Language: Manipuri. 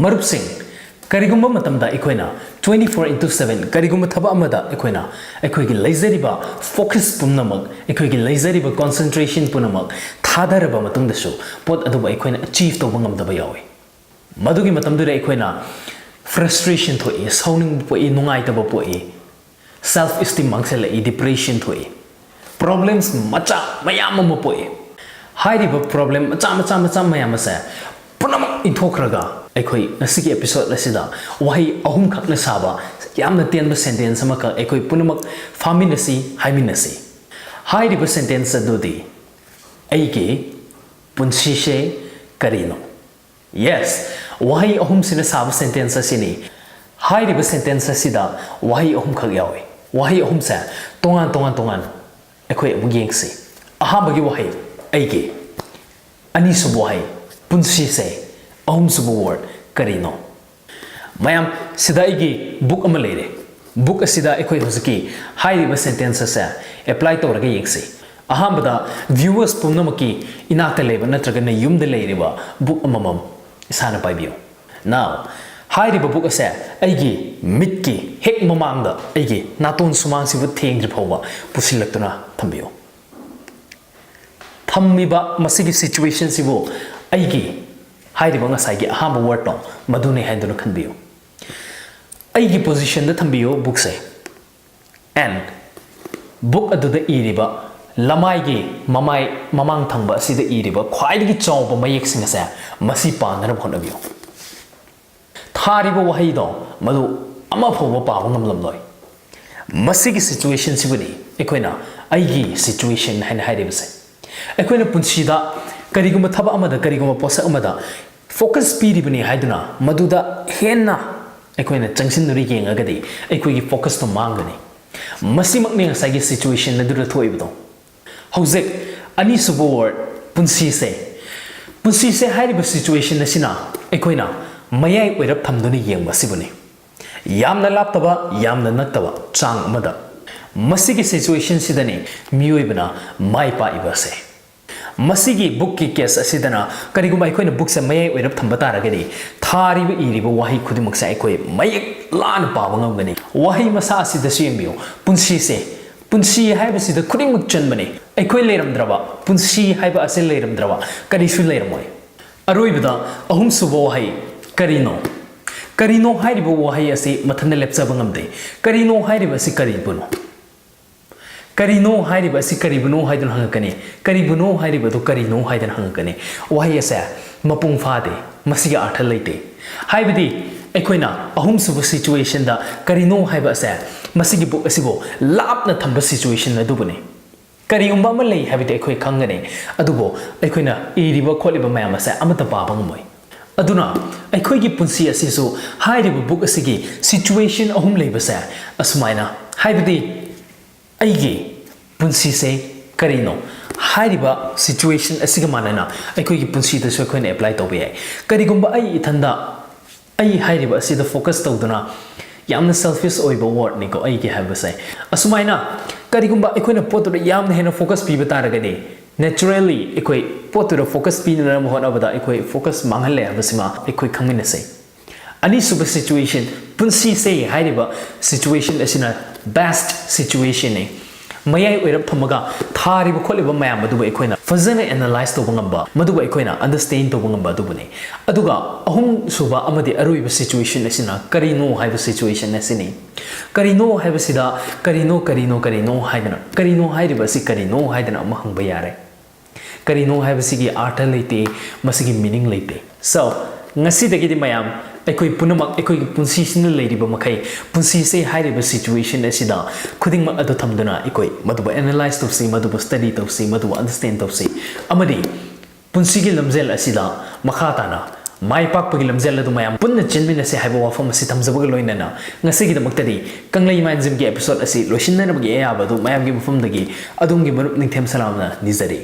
Marupsing Karigumba matamda equina 24/7 Karigumba thaba amada equina equigi laserriba focus punamag equigi laserriba concentration punamak thadaraba matungdasu pot aduba equina achieve tawba ngamdaba yawi madugi matamdura equina frustration thoi sounding poi nungaitaba poi self esteem mangsela depression thoi problems macha mayam ma poi hairiba problem macha mayam sa punamak inthokraga ekhoi nasigi episode lasida wahi ahum khakna saba yamna tenba sentence amaka ekhoi punamak faminasi haiminasi hairiba sentence adudi aige punsise karino yes wahi ahum sina saba sentence asini hairiba sentence asida wahi ahum khak yawi wahi ahum sa tongan ekhoi abu yengsi ahambagi wahi aige ani subu wahi punsise ahum subu word karino mayam sida igi book ama leire book asida ekhoi hosiki hairiba sentence asa apply tawraga yengsi ahambada viewers pumnamaki inakta leba natraga na yumda leiriba book amamam isana paibiyo now hairiba book asa aigi mitki hek mamangda aigi naton sumang sibu thengri phawa pusilaktuna thambiyo thammiba masigi situation sibu aigi hairiba ngasai ahamba word no madune haiduna khanbiyo aigi position da thambiyo book say and book aduda iriba lamai gi mamang thangba asida iriba khwaidigi chawba mayek singa sa masi panara khonabiyo thariba wahi do madu ama phoba pawa ngamlam loi masigi situation sibuni ekoina aigi situation haina hairiba say ekoina punsida kariguma thaba amada kariguma posa amada focus piribani haiduna maduda henna ekoina changsinuri yengagadi ekoigi focus to mangani masimak ne ngasagi situation nadura thoibdo hojek ani subu word punsi se hairiba situation asina ekoina mayai oirap thamduni yengba sibuni yamna laptaba yamna naktaba chang amada masigi situation sidani miyoibana maipa ibase masigi book ki case asidana kariguma ekhoi book se mayai oirap thamba taragani thariba iriba wahi khudimuk sa ekhoi mayek lan pawa ngamgani wahi masa asida sembiyo punsi haiba sida khudimuk chanbani ekhoi leiramdraba punsi haiba ase leiramdraba karisu leiramoi aroibada ahum subo wahi karino hairiba wahi ase mathana lepsaba ngamde karino hairiba si karibuno karino hairiba si karibuno haidun hangakani karibuno hairiba to karino haidun hangakani wahi asa mapung phade masiga artha leite haibadi ekoina ahum subu situation da karino haiba asa masigi book asibo lapna thamba situation adubune kariyumba ma lei habite ekoi khangane adubo ekoina iriba kholiba mayam asa amata paba ngmoi aduna ekoi gi punsi asisu hairiba book asigi situation ahum leibasa asmaina haibadi aigi punsi se karino hairiba situation asiga manana ekoi gi punsi da so ekoi apply tobe ai karigumba ai ithanda ai hairiba asida focus tawduna yamna selfish oiba word ni ko ai gi habasai asumaina karigumba ekoi na potu yamna hena focus pi bataragani naturally ekoi potu focus pi na mo hona bada ekoi focus manghale habasima ekoi khangmina sai ani suba situation punsi se hairiba situation asina best situation ni mayai oirap thamaga thariba kholiba mayam aduba ekoina fazana analyze to bangamba maduba ekoina understand to bangamba adubune aduga ahum suba amadi aroiba situation asina karino haiba situation asini karino haiba sida karino haidana karino haiba si karino haidana mahangba yare karino haiba sigi art leite masigi meaning leite so ngasi dagi di mayam ekoi punamak ekoi punsi sina leiriba makai punsi se hairiba situation asida khudingma adu thamduna ekoi maduba analyze to see maduba study to see maduba understand to see amadi punsi gi lamjel asida makhatana mai pak pagi lamjel adu mayam punna chenmina se haiba wafam asi thamjabaga loinana ngasi gi damuktadi kanglei manjim gi episode asi loishinna bagi ayabadu mayam gi mafam dagi adum gi marup ningthem salamna nizari